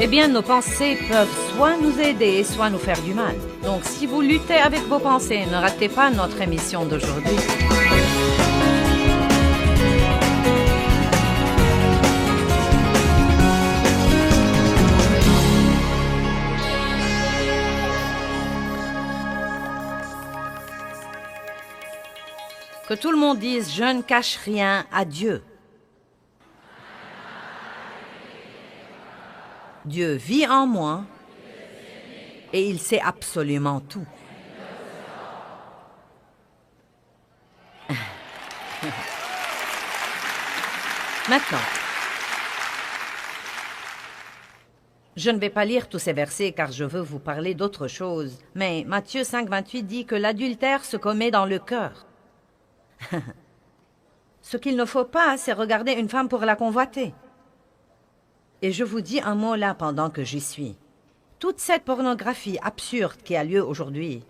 Eh bien, nos pensées peuvent soit nous aider, soit nous faire du mal. Donc, si vous luttez avec vos pensées, ne ratez pas notre émission d'aujourd'hui. Que tout le monde dise « Je ne cache rien à Dieu ». Dieu vit en moi et il sait absolument tout. Maintenant, je ne vais pas lire tous ces versets car je veux vous parler d'autre chose. Mais Matthieu 5, 28 dit que l'adultère se commet dans le cœur. Ce qu'il ne faut pas, c'est regarder une femme pour la convoiter. Et je vous dis un mot là pendant que j'y suis. Toute cette pornographie absurde qui a lieu aujourd'hui,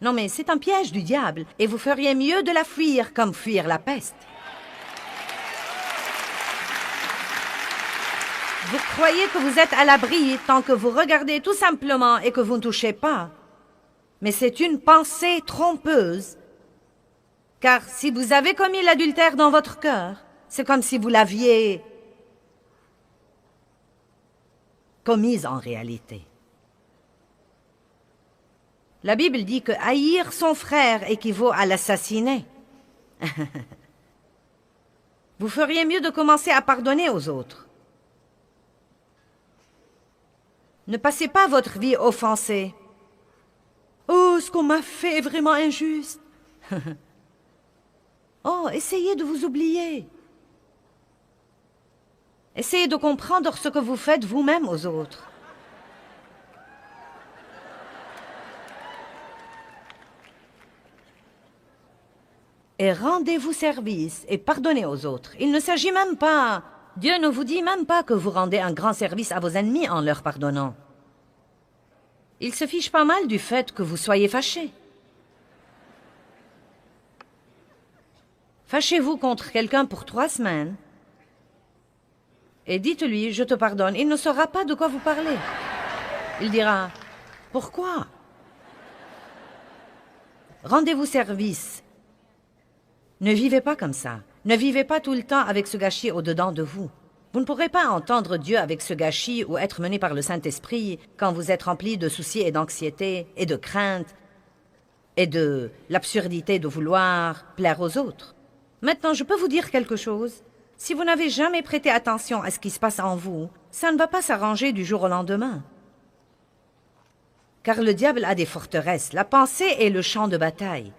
non mais c'est un piège du diable et vous feriez mieux de la fuir comme fuir la peste. Vous croyez que vous êtes à l'abri tant que vous regardez tout simplement et que vous ne touchez pas. Mais c'est une pensée trompeuse. Car si vous avez commis l'adultère dans votre cœur, c'est comme si vous l'aviez commise en réalité. La Bible dit que haïr son frère équivaut à l'assassiner. Vous feriez mieux de commencer à pardonner aux autres. Ne passez pas votre vie offensée. Oh, ce qu'on m'a fait est vraiment injuste. Oh, essayez de vous oublier. Essayez de comprendre ce que vous faites vous-même aux autres. Et rendez-vous service et pardonnez aux autres. Il ne s'agit même pas... Dieu ne vous dit même pas que vous rendez un grand service à vos ennemis en leur pardonnant. Il se fiche pas mal du fait que vous soyez fâchés. Fâchez-vous contre quelqu'un pour 3 semaines et dites-lui « Je te pardonne ». Il ne saura pas de quoi vous parlez. Il dira « Pourquoi ?» Rendez-vous service. Ne vivez pas comme ça. Ne vivez pas tout le temps avec ce gâchis au-dedans de vous. Vous ne pourrez pas entendre Dieu avec ce gâchis ou être mené par le Saint-Esprit quand vous êtes rempli de soucis et d'anxiété et de crainte et de l'absurdité de vouloir plaire aux autres. Maintenant, je peux vous dire quelque chose. Si vous n'avez jamais prêté attention à ce qui se passe en vous, ça ne va pas s'arranger du jour au lendemain. Car le diable a des forteresses. La pensée est le champ de bataille.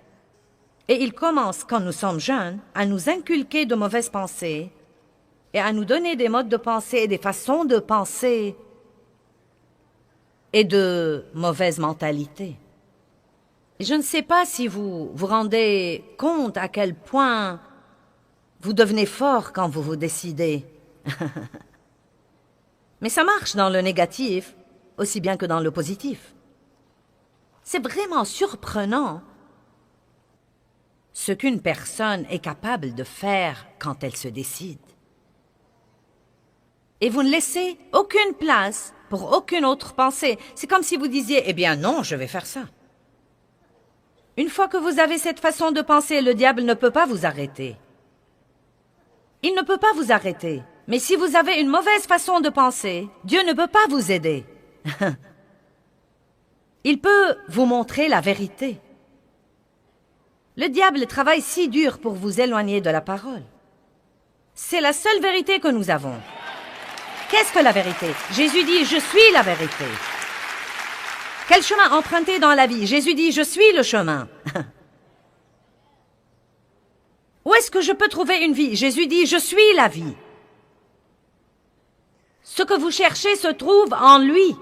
Et il commence, quand nous sommes jeunes, à nous inculquer de mauvaises pensées et à nous donner des modes de pensée et des façons de penser et de mauvaises mentalités. Et je ne sais pas si vous vous rendez compte à quel point vous devenez fort quand vous vous décidez. Mais ça marche dans le négatif aussi bien que dans le positif. C'est vraiment surprenant ce qu'une personne est capable de faire quand elle se décide. Et vous ne laissez aucune place pour aucune autre pensée. C'est comme si vous disiez « Eh bien non, je vais faire ça ». Une fois que vous avez cette façon de penser, le diable ne peut pas vous arrêter. Il ne peut pas vous arrêter. Mais si vous avez une mauvaise façon de penser, Dieu ne peut pas vous aider. Il peut vous montrer la vérité. Le diable travaille si dur pour vous éloigner de la parole. C'est la seule vérité que nous avons. Qu'est-ce que la vérité? Jésus dit « Je suis la vérité ». Quel chemin emprunter dans la vie? Jésus dit « Je suis le chemin ». Où est-ce que je peux trouver une vie? Jésus dit « Je suis la vie ». Ce que vous cherchez se trouve en lui.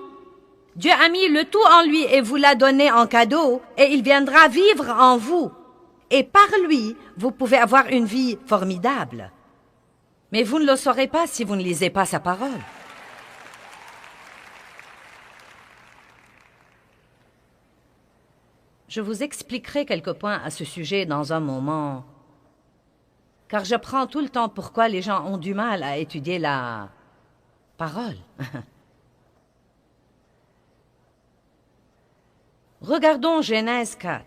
Dieu a mis le tout en lui et vous l'a donné en cadeau et il viendra vivre en vous. Et par lui, vous pouvez avoir une vie formidable. Mais vous ne le saurez pas si vous ne lisez pas sa parole. Je vous expliquerai quelques points à ce sujet dans un moment, car j'apprends tout le temps pourquoi les gens ont du mal à étudier la parole. Regardons Genèse 4.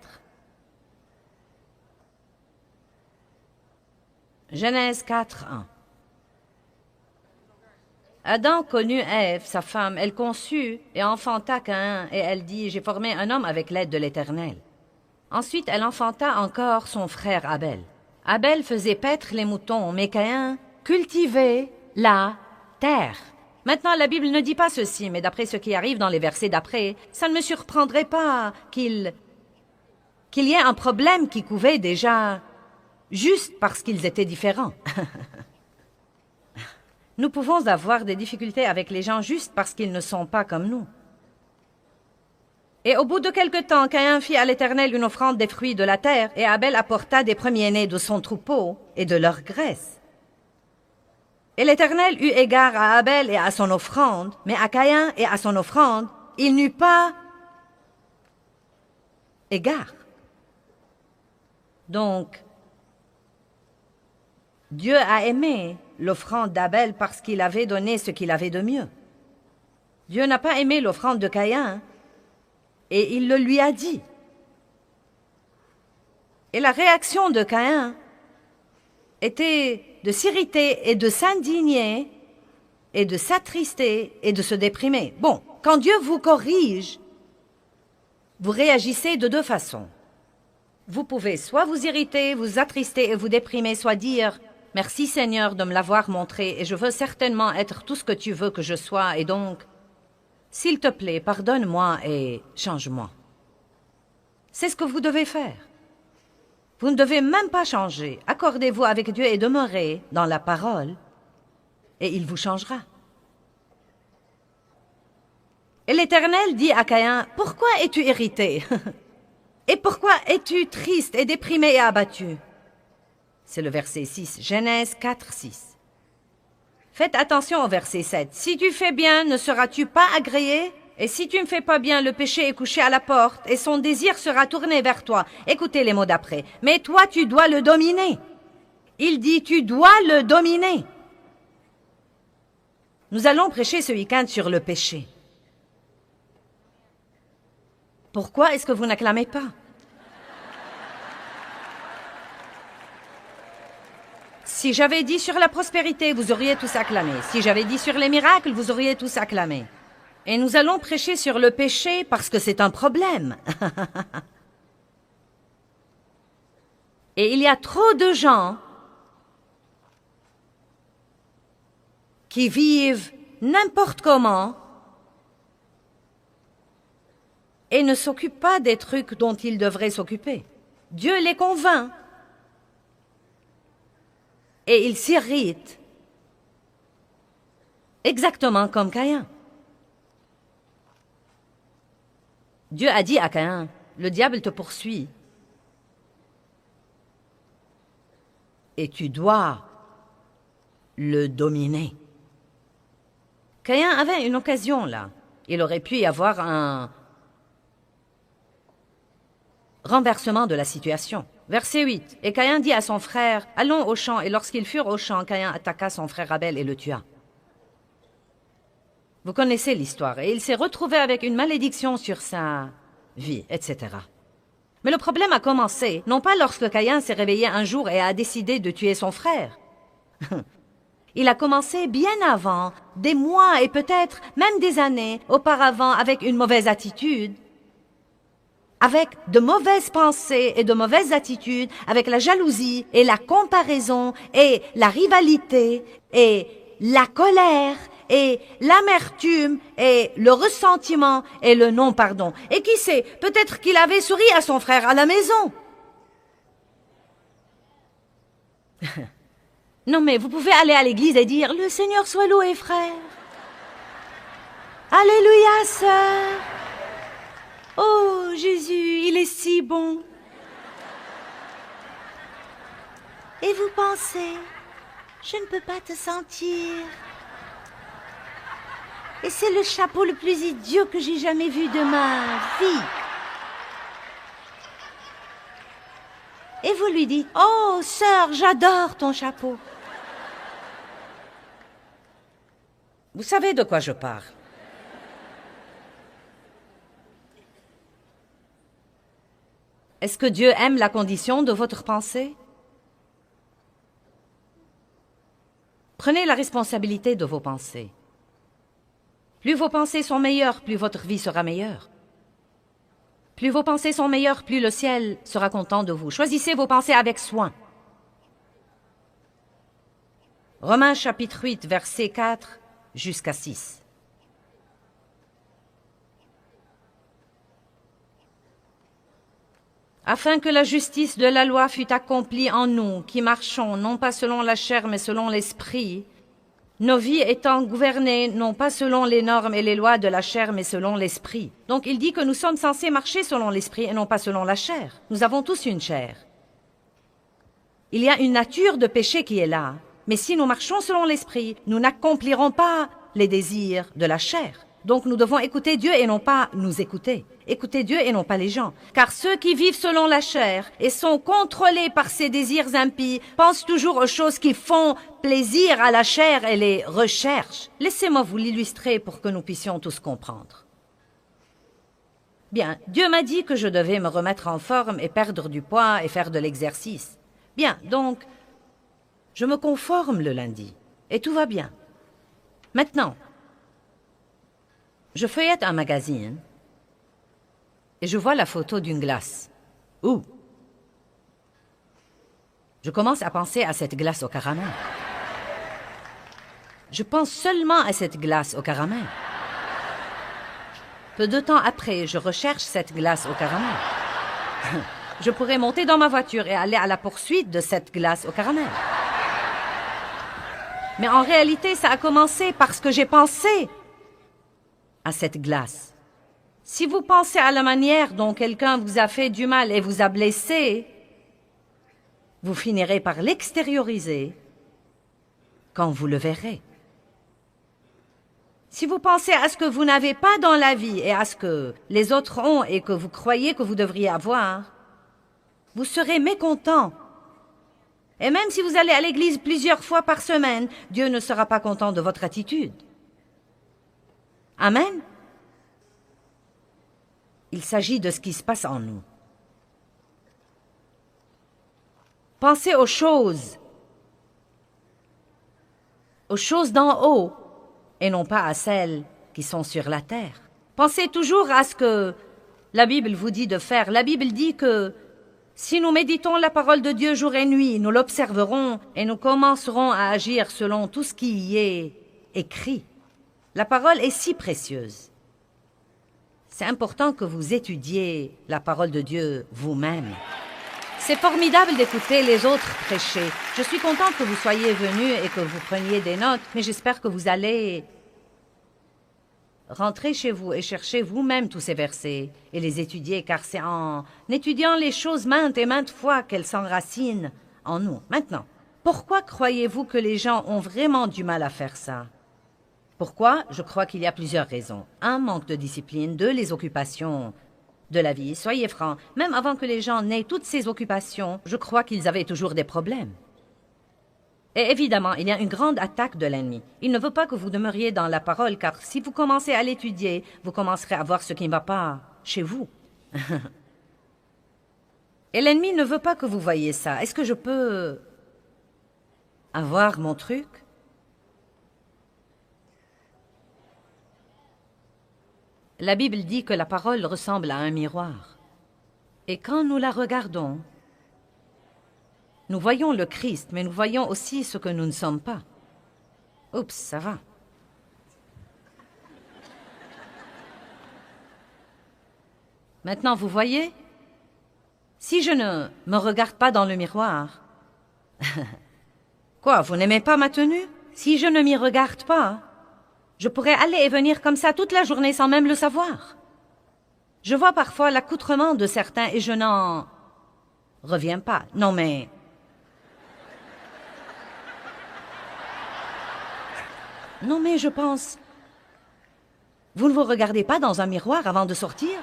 Genèse 4, 1. Adam connut Ève, sa femme, elle conçut et enfanta Caïn, et elle dit, « J'ai formé un homme avec l'aide de l'Éternel. » Ensuite, elle enfanta encore son frère Abel. Abel faisait paître les moutons, mais Caïn cultivait la terre. Maintenant, la Bible ne dit pas ceci, mais d'après ce qui arrive dans les versets d'après, ça ne me surprendrait pas qu'il y ait un problème qui couvait déjà juste parce qu'ils étaient différents. Nous pouvons avoir des difficultés avec les gens juste parce qu'ils ne sont pas comme nous. Et au bout de quelque temps, Caïn fit à l'Éternel une offrande des fruits de la terre, et Abel apporta des premiers-nés de son troupeau et de leur graisse. Et l'Éternel eut égard à Abel et à son offrande, mais à Caïn et à son offrande, il n'eut pas égard. Donc, Dieu a aimé l'offrande d'Abel parce qu'il avait donné ce qu'il avait de mieux. Dieu n'a pas aimé l'offrande de Caïn, et il le lui a dit. Et la réaction de Caïn était de s'irriter et de s'indigner et de s'attrister et de se déprimer. Bon, quand Dieu vous corrige, vous réagissez de deux façons. Vous pouvez soit vous irriter, vous attrister et vous déprimer, soit dire « Merci Seigneur de me l'avoir montré et je veux certainement être tout ce que tu veux que je sois et donc, s'il te plaît, pardonne-moi et change-moi. » C'est ce que vous devez faire. Vous ne devez même pas changer. Accordez-vous avec Dieu et demeurez dans la parole, et il vous changera. Et l'Éternel dit à Caïn, « Pourquoi es-tu irrité? Et pourquoi es-tu triste et déprimé et abattu? » C'est le verset 6, Genèse 4, 6. Faites attention au verset 7. « Si tu fais bien, ne seras-tu pas agréé? Et si tu ne fais pas bien, le péché est couché à la porte, et son désir sera tourné vers toi. » Écoutez les mots d'après. « Mais toi, tu dois le dominer. » Il dit, tu dois le dominer. Nous allons prêcher ce week-end sur le péché. Pourquoi est-ce que vous n'acclamez pas? Si j'avais dit sur la prospérité, vous auriez tous acclamé. Si j'avais dit sur les miracles, vous auriez tous acclamé. Et nous allons prêcher sur le péché parce que c'est un problème. Et il y a trop de gens qui vivent n'importe comment et ne s'occupent pas des trucs dont ils devraient s'occuper. Dieu les convainc. Et ils s'irritent. Exactement comme Caïn. Dieu a dit à Caïn, le diable te poursuit. Et tu dois le dominer. Caïn avait une occasion là. Il aurait pu y avoir un renversement de la situation. Verset 8. Et Caïn dit à son frère, « Allons au champ. » Et lorsqu'ils furent au champ, Caïn attaqua son frère Abel et le tua. Vous connaissez l'histoire. Et il s'est retrouvé avec une malédiction sur sa vie, etc. Mais le problème a commencé, non pas lorsque Caïn s'est réveillé un jour et a décidé de tuer son frère. Il a commencé bien avant, des mois et peut-être même des années auparavant avec une mauvaise attitude, avec de mauvaises pensées et de mauvaises attitudes, avec la jalousie et la comparaison et la rivalité et la colère et l'amertume et le ressentiment et le non-pardon. Et qui sait, peut-être qu'il avait souri à son frère à la maison. Non mais vous pouvez aller à l'église et dire « Le Seigneur soit loué, frère. Alléluia, sœur. Oh, Jésus, il est si bon. » Et vous pensez, je ne peux pas te sentir. Et c'est le chapeau le plus idiot que j'ai jamais vu de ma vie. Et vous lui dites, oh, sœur, j'adore ton chapeau. Vous savez de quoi je parle. Est-ce que Dieu aime la condition de votre pensée? Prenez la responsabilité de vos pensées. Plus vos pensées sont meilleures, plus votre vie sera meilleure. Plus vos pensées sont meilleures, plus le ciel sera content de vous. Choisissez vos pensées avec soin. Romains chapitre 8, versets 4 jusqu'à 6. Afin que la justice de la loi fût accomplie en nous, qui marchons non pas selon la chair, mais selon l'esprit, nos vies étant gouvernées non pas selon les normes et les lois de la chair, mais selon l'esprit. Donc il dit que nous sommes censés marcher selon l'esprit et non pas selon la chair. Nous avons tous une chair. Il y a une nature de péché qui est là, mais si nous marchons selon l'esprit, nous n'accomplirons pas les désirs de la chair. Donc nous devons écouter Dieu et non pas nous écouter. Écoutez Dieu et non pas les gens. Car ceux qui vivent selon la chair et sont contrôlés par ses désirs impies pensent toujours aux choses qui font plaisir à la chair et les recherchent. Laissez-moi vous l'illustrer pour que nous puissions tous comprendre. Bien, Dieu m'a dit que je devais me remettre en forme et perdre du poids et faire de l'exercice. Bien, donc, je me conforme le lundi et tout va bien. Maintenant, je feuillette un magazine et je vois la photo d'une glace. Ouh! Je commence à penser à cette glace au caramel. Je pense seulement à cette glace au caramel. Peu de temps après, je recherche cette glace au caramel. Je pourrais monter dans ma voiture et aller à la poursuite de cette glace au caramel. Mais en réalité, ça a commencé parce que j'ai pensé à cette glace. Si vous pensez à la manière dont quelqu'un vous a fait du mal et vous a blessé, vous finirez par l'extérioriser quand vous le verrez. Si vous pensez à ce que vous n'avez pas dans la vie et à ce que les autres ont et que vous croyez que vous devriez avoir, vous serez mécontent. Et même si vous allez à l'église plusieurs fois par semaine, Dieu ne sera pas content de votre attitude. Amen. Il s'agit de ce qui se passe en nous. Pensez aux choses d'en haut et non pas à celles qui sont sur la terre. Pensez toujours à ce que la Bible vous dit de faire. La Bible dit que si nous méditons la parole de Dieu jour et nuit, nous l'observerons et nous commencerons à agir selon tout ce qui y est écrit. La parole est si précieuse. C'est important que vous étudiez la parole de Dieu vous-même. C'est formidable d'écouter les autres prêcher. Je suis content que vous soyez venus et que vous preniez des notes, mais j'espère que vous allez rentrer chez vous et chercher vous-même tous ces versets et les étudier, car c'est en étudiant les choses maintes et maintes fois qu'elles s'enracinent en nous. Maintenant, pourquoi croyez-vous que les gens ont vraiment du mal à faire ça? Pourquoi? Je crois qu'il y a plusieurs raisons. 1, manque de discipline. 2, les occupations de la vie. Soyez francs, même avant que les gens n'aient toutes ces occupations, je crois qu'ils avaient toujours des problèmes. Et évidemment, il y a une grande attaque de l'ennemi. Il ne veut pas que vous demeuriez dans la parole, car si vous commencez à l'étudier, vous commencerez à voir ce qui ne va pas chez vous. Et l'ennemi ne veut pas que vous voyiez ça. Est-ce que je peux avoir mon truc? La Bible dit que la parole ressemble à un miroir. Et quand nous la regardons, nous voyons le Christ, mais nous voyons aussi ce que nous ne sommes pas. Oups, ça va. Maintenant, vous voyez? Si je ne me regarde pas dans le miroir... Quoi, vous n'aimez pas ma tenue? Si je ne m'y regarde pas... Je pourrais aller et venir comme ça toute la journée sans même le savoir. Je vois parfois l'accoutrement de certains et je n'en reviens pas. Non mais... Non mais je pense... Vous ne vous regardez pas dans un miroir avant de sortir?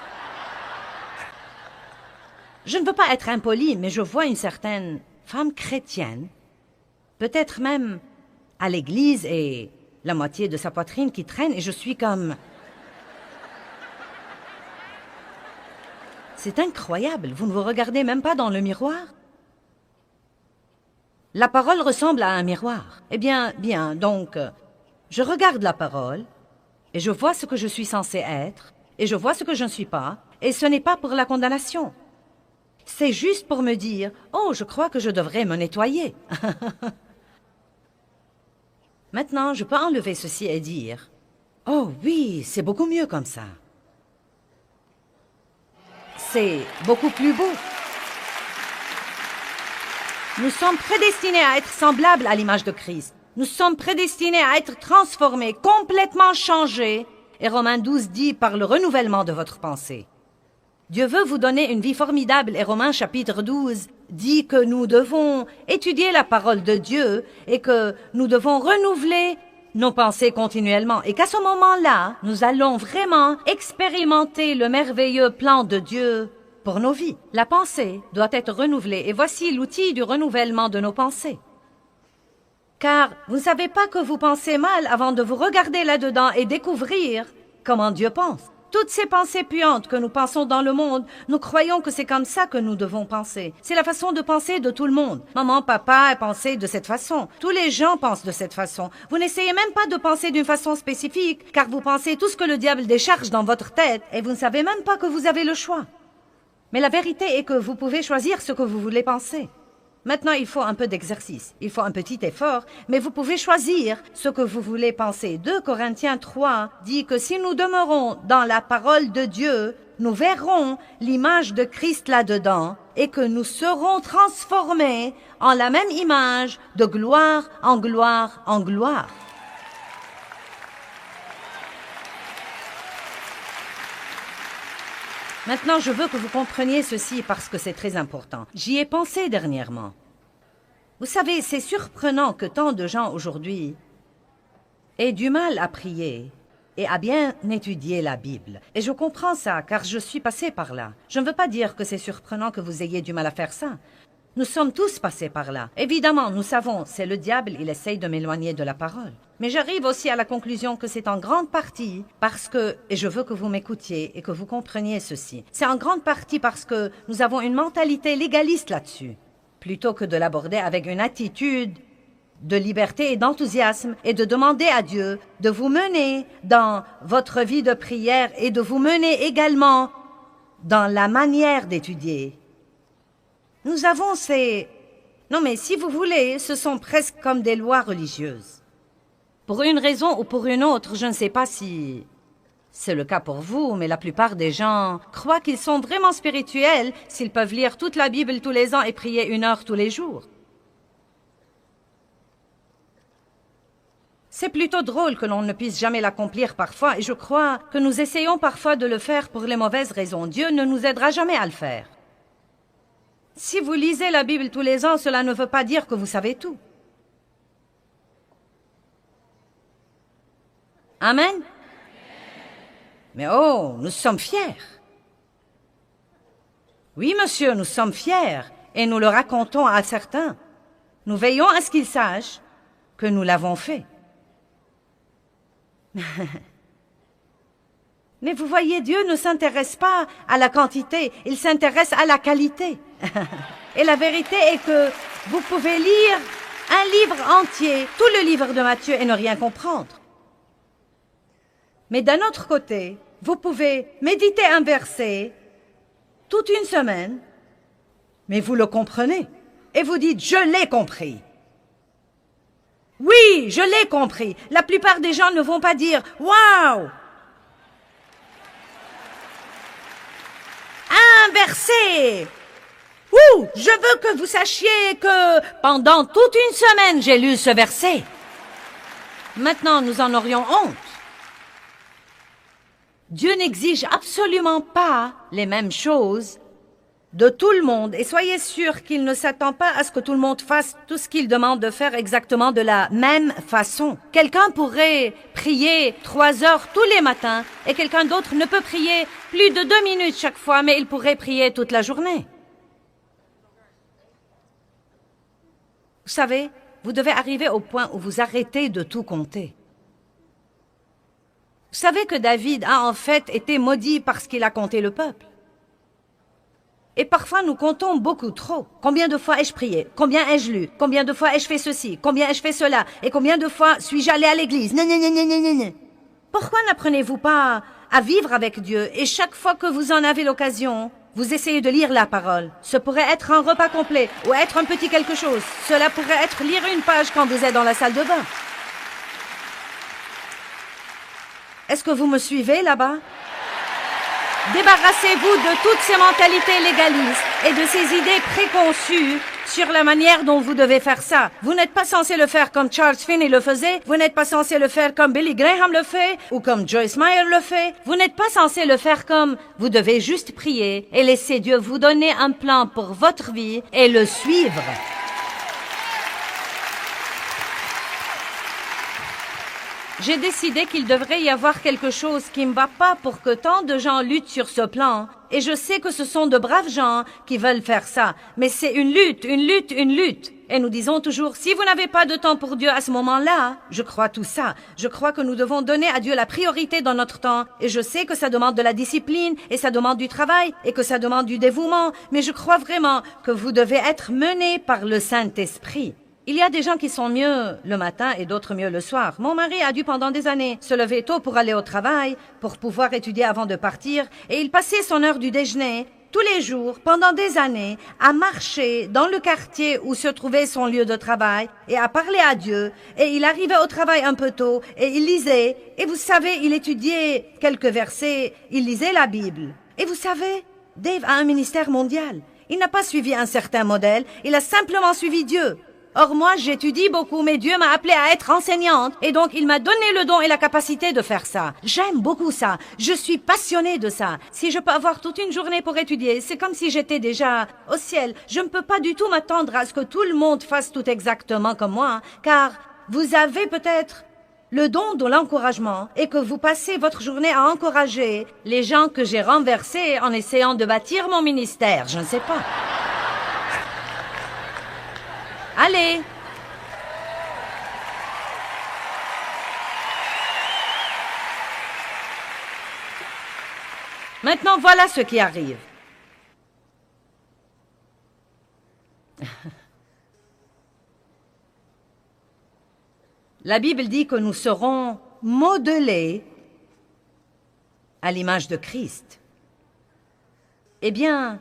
Je ne veux pas être impoli, mais je vois une certaine femme chrétienne, peut-être même à l'église et... la moitié de sa poitrine qui traîne et je suis comme... c'est incroyable, vous ne vous regardez même pas dans le miroir? La parole ressemble à un miroir. Eh bien, donc, je regarde la parole, et je vois ce que je suis censé être, et je vois ce que je ne suis pas, et ce n'est pas pour la condamnation. C'est juste pour me dire, oh, je crois que je devrais me nettoyer. Maintenant, je peux enlever ceci et dire, oh oui, c'est beaucoup mieux comme ça. C'est beaucoup plus beau. Nous sommes prédestinés à être semblables à l'image de Christ. Nous sommes prédestinés à être transformés, complètement changés. Et Romains 12 dit par le renouvellement de votre pensée. Dieu veut vous donner une vie formidable et Romains chapitre 12 dit que nous devons étudier la parole de Dieu et que nous devons renouveler nos pensées continuellement et qu'à ce moment-là, nous allons vraiment expérimenter le merveilleux plan de Dieu pour nos vies. La pensée doit être renouvelée et voici l'outil du renouvellement de nos pensées. Car vous ne savez pas que vous pensez mal avant de vous regarder là-dedans et découvrir comment Dieu pense. Toutes ces pensées puantes que nous pensons dans le monde, nous croyons que c'est comme ça que nous devons penser. C'est la façon de penser de tout le monde. Maman, papa pensent de cette façon. Tous les gens pensent de cette façon. Vous n'essayez même pas de penser d'une façon spécifique, car vous pensez tout ce que le diable décharge dans votre tête, et vous ne savez même pas que vous avez le choix. Mais la vérité est que vous pouvez choisir ce que vous voulez penser. Maintenant, il faut un peu d'exercice, il faut un petit effort, mais vous pouvez choisir ce que vous voulez penser. 2 Corinthiens 3 dit que si nous demeurons dans la parole de Dieu, nous verrons l'image de Christ là-dedans et que nous serons transformés en la même image de gloire en gloire en gloire. Maintenant, je veux que vous compreniez ceci parce que c'est très important. J'y ai pensé dernièrement. Vous savez, c'est surprenant que tant de gens aujourd'hui aient du mal à prier et à bien étudier la Bible. Et je comprends ça, car je suis passé par là. Je ne veux pas dire que c'est surprenant que vous ayez du mal à faire ça. Nous sommes tous passés par là. Évidemment, nous savons, c'est le diable, il essaye de m'éloigner de la parole. Mais j'arrive aussi à la conclusion que c'est en grande partie parce que, et je veux que vous m'écoutiez et que vous compreniez ceci, c'est en grande partie parce que nous avons une mentalité légaliste là-dessus, plutôt que de l'aborder avec une attitude de liberté et d'enthousiasme et de demander à Dieu de vous mener dans votre vie de prière et de vous mener également dans la manière d'étudier. Nous avons ces... Non mais si vous voulez, ce sont presque comme des lois religieuses. Pour une raison ou pour une autre, je ne sais pas si c'est le cas pour vous, mais la plupart des gens croient qu'ils sont vraiment spirituels s'ils peuvent lire toute la Bible tous les ans et prier 1 heure tous les jours. C'est plutôt drôle que l'on ne puisse jamais l'accomplir parfois, et je crois que nous essayons parfois de le faire pour les mauvaises raisons. Dieu ne nous aidera jamais à le faire. Si vous lisez la Bible tous les ans, cela ne veut pas dire que vous savez tout. Amen? Mais oh, nous sommes fiers. Oui, monsieur, nous sommes fiers et nous le racontons à certains. Nous veillons à ce qu'ils sachent que nous l'avons fait. Mais vous voyez, Dieu ne s'intéresse pas à la quantité, il s'intéresse à la qualité. Et la vérité est que vous pouvez lire un livre entier, tout le livre de Matthieu et ne rien comprendre. Mais d'un autre côté, vous pouvez méditer un verset toute une semaine, mais vous le comprenez. Et vous dites, je l'ai compris. Oui, je l'ai compris. La plupart des gens ne vont pas dire, waouh! Un verset! Ouh, je veux que vous sachiez que pendant toute une semaine, j'ai lu ce verset. Maintenant, nous en aurions honte. Dieu n'exige absolument pas les mêmes choses de tout le monde et soyez sûr qu'il ne s'attend pas à ce que tout le monde fasse tout ce qu'il demande de faire exactement de la même façon. Quelqu'un pourrait prier 3 heures tous les matins et quelqu'un d'autre ne peut prier plus de 2 minutes chaque fois, mais il pourrait prier toute la journée. Vous savez, vous devez arriver au point où vous arrêtez de tout compter. Vous savez que David a en fait été maudit parce qu'il a compté le peuple. Et parfois, nous comptons beaucoup trop. Combien de fois ai-je prié? Combien ai-je lu? Combien de fois ai-je fait ceci? Combien ai-je fait cela? Et combien de fois suis-je allé à l'église? Pourquoi n'apprenez-vous pas à vivre avec Dieu et chaque fois que vous en avez l'occasion, vous essayez de lire la parole? Ce pourrait être un repas complet ou être un petit quelque chose. Cela pourrait être lire une page quand vous êtes dans la salle de bain. Est-ce que vous me suivez là-bas? Débarrassez-vous de toutes ces mentalités légalistes et de ces idées préconçues sur la manière dont vous devez faire ça. Vous n'êtes pas censé le faire comme Charles Finney le faisait. Vous n'êtes pas censé le faire comme Billy Graham le fait ou comme Joyce Meyer le fait. Vous n'êtes pas censé le faire comme... Vous devez juste prier et laisser Dieu vous donner un plan pour votre vie et le suivre. J'ai décidé qu'il devrait y avoir quelque chose qui ne va pas pour que tant de gens luttent sur ce plan. Et je sais que ce sont de braves gens qui veulent faire ça. Mais c'est une lutte, une lutte, une lutte. Et nous disons toujours, si vous n'avez pas de temps pour Dieu à ce moment-là, je crois tout ça. Je crois que nous devons donner à Dieu la priorité dans notre temps. Et je sais que ça demande de la discipline, et ça demande du travail, et que ça demande du dévouement. Mais je crois vraiment que vous devez être menés par le Saint-Esprit. Il y a des gens qui sont mieux le matin et d'autres mieux le soir. Mon mari a dû pendant des années se lever tôt pour aller au travail, pour pouvoir étudier avant de partir, et il passait son heure du déjeuner tous les jours, pendant des années, à marcher dans le quartier où se trouvait son lieu de travail et à parler à Dieu. Et il arrivait au travail un peu tôt et il lisait. Et vous savez, il étudiait quelques versets, il lisait la Bible. Et vous savez, Dave a un ministère mondial. Il n'a pas suivi un certain modèle, il a simplement suivi Dieu. Or moi, j'étudie beaucoup, mais Dieu m'a appelée à être enseignante. Et donc, il m'a donné le don et la capacité de faire ça. J'aime beaucoup ça. Je suis passionnée de ça. Si je peux avoir toute une journée pour étudier, c'est comme si j'étais déjà au ciel. Je ne peux pas du tout m'attendre à ce que tout le monde fasse tout exactement comme moi, car vous avez peut-être le don de l'encouragement et que vous passez votre journée à encourager les gens que j'ai renversés en essayant de bâtir mon ministère. Je ne sais pas. Allez! Maintenant, voilà ce qui arrive. La Bible dit que nous serons modelés à l'image de Christ. Eh bien,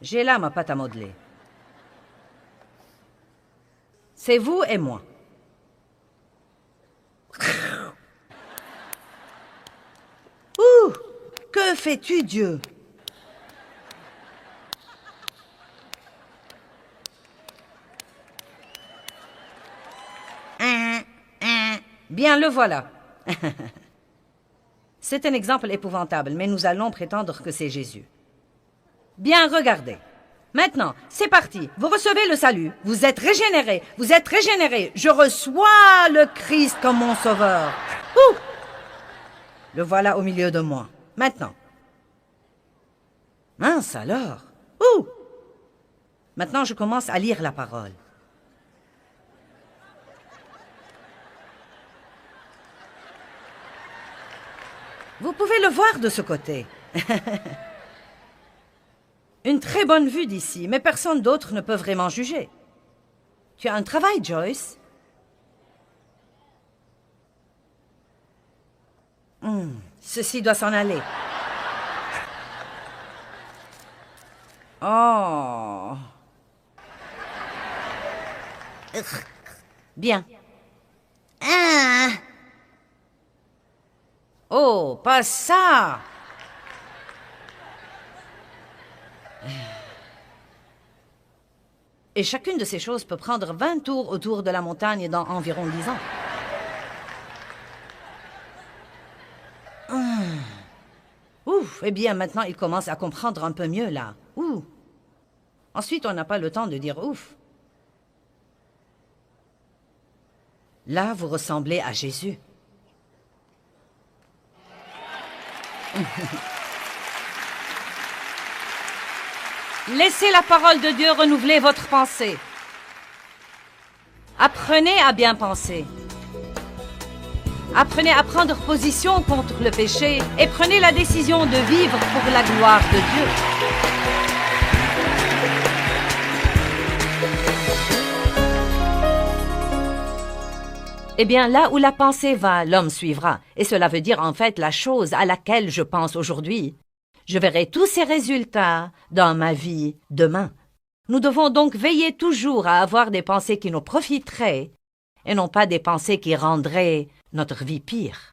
j'ai là ma pâte à modeler. C'est vous et moi. Ouh! Que fais-tu, Dieu? Bien, le voilà. C'est un exemple épouvantable, mais nous allons prétendre que c'est Jésus. Bien, regardez. Maintenant, c'est parti. Vous recevez le salut. Vous êtes régénérés. Vous êtes régénérés. Je reçois le Christ comme mon sauveur. Ouh! Le voilà au milieu de moi. Maintenant. Mince alors. Ouh! Maintenant, je commence à lire la parole. Vous pouvez le voir de ce côté. Une très bonne vue d'ici, mais personne d'autre ne peut vraiment juger. Tu as un travail, Joyce? Ceci doit s'en aller. Oh. Bien. Oh, pas ça! Et chacune de ces choses peut prendre 20 tours autour de la montagne dans environ 10 ans. Ouf, eh bien, maintenant, il commence à comprendre un peu mieux, là. Ouh. Ensuite, on n'a pas le temps de dire ouf. Là, vous ressemblez à Jésus. Laissez la parole de Dieu renouveler votre pensée. Apprenez à bien penser. Apprenez à prendre position contre le péché et prenez la décision de vivre pour la gloire de Dieu. Eh bien, là où la pensée va, l'homme suivra. Et cela veut dire en fait la chose à laquelle je pense aujourd'hui. Je verrai tous ces résultats dans ma vie demain. Nous devons donc veiller toujours à avoir des pensées qui nous profiteraient et non pas des pensées qui rendraient notre vie pire.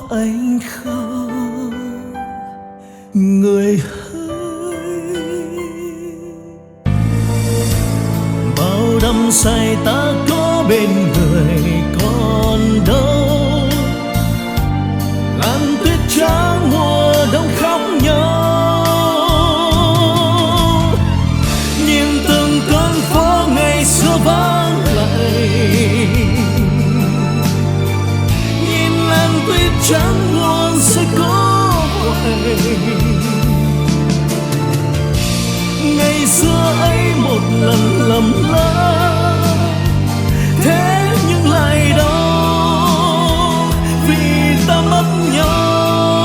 Anh không người hỡi, bao đắm say ta có bên người còn đâu, làn tuyết trắng mùa đông khóc nhau, nhìn từng con phố ngày xưa vắng lặng, tuyết trắng buồn sẽ có hoài. Ngày xưa ấy một lần lầm lỡ, thế nhưng lại đau vì ta mất nhau.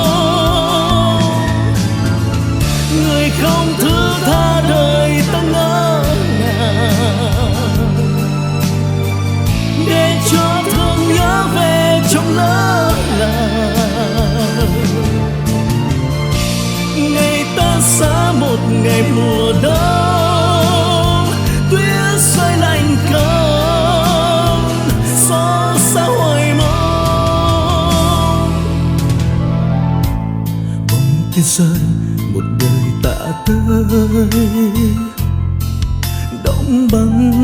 Người không thứ tha đời ta ngỡ ngàng, để cho thương nhớ về trong lỡ ngày ta xa một ngày mùa đông, tuyết rơi lạnh cóng xót xa hoài mong. Bóng tuyết rơi một đời tạ tơi, đóng băng